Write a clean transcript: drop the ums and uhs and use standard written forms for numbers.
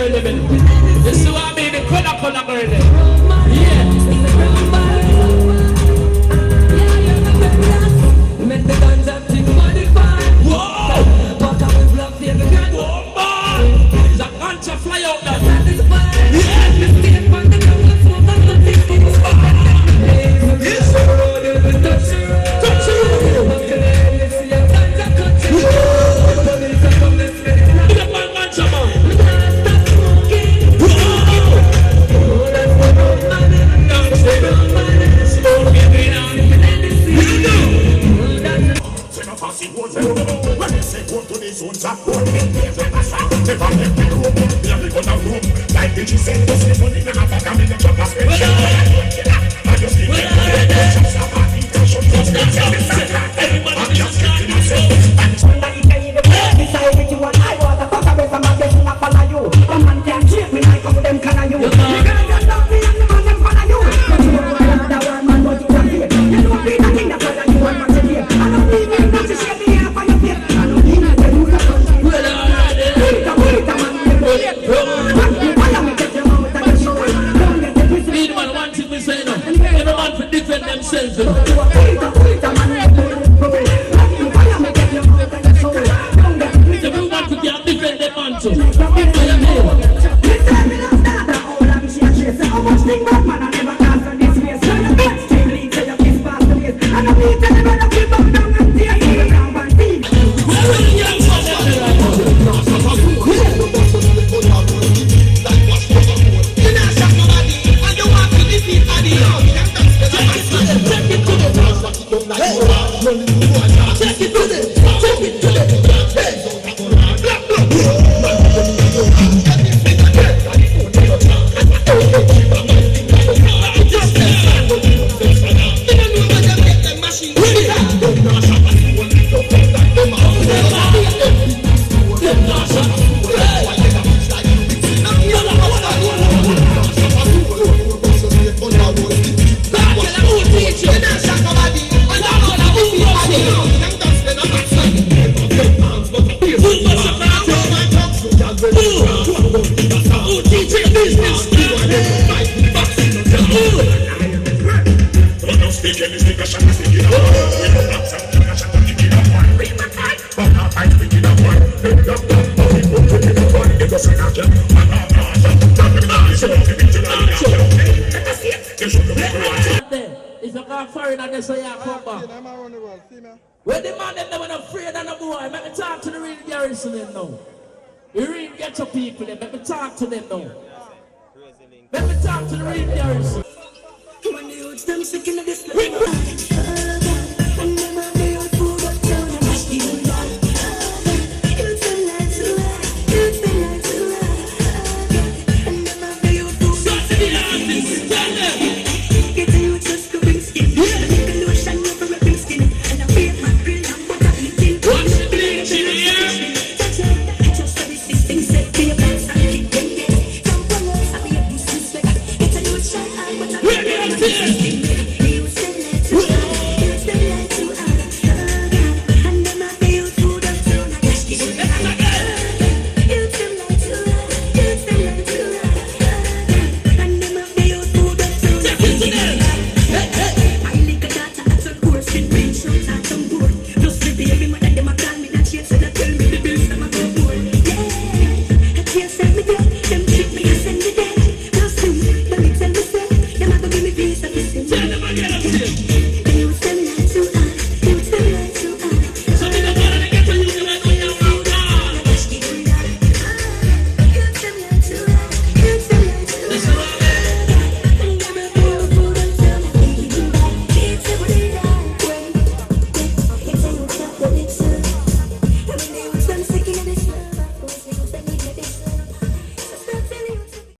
girl living. This is what I mean, the color girl. Yeah. Make the guns up to modify. Whoa! But I will block the other gun. Whoa, man! The guns are fly out now. Yeah! The state on the ground, the smoke on the people. Yes! Touch the road. Let's see your guns are cutting. Look at my guns, man. Stop smoking. Whoa! That's the road, man. That's the road, man. Smoking me now. When you say go to the zones of war, never make me room. Never go down room. Like the G said, just live on the map, I'm in the job of spend. I just keep it. Just a party, just everybody just keep myself. Beside with you and I want to fuck away from my best and I follow you. A man can't treat me like of them can I you. You gotta just love me and the man them follow you. But you don't want another one man, but you can't hear. You don't be the king, that's why you want man to hear. I don't need me, not to share the air for your feet. I don't need me, to look at us. Wait a man, need man one thing we say now. Every man for defend themselves. Every man for can't defend them man too. If you can't foreign and they say you come back. When the man them never afraid of no boy, make me talk to the real garrison them now. The real ghetto people them, make me talk to them now. Make me talk to the real garrison. When the youths them sick in the display.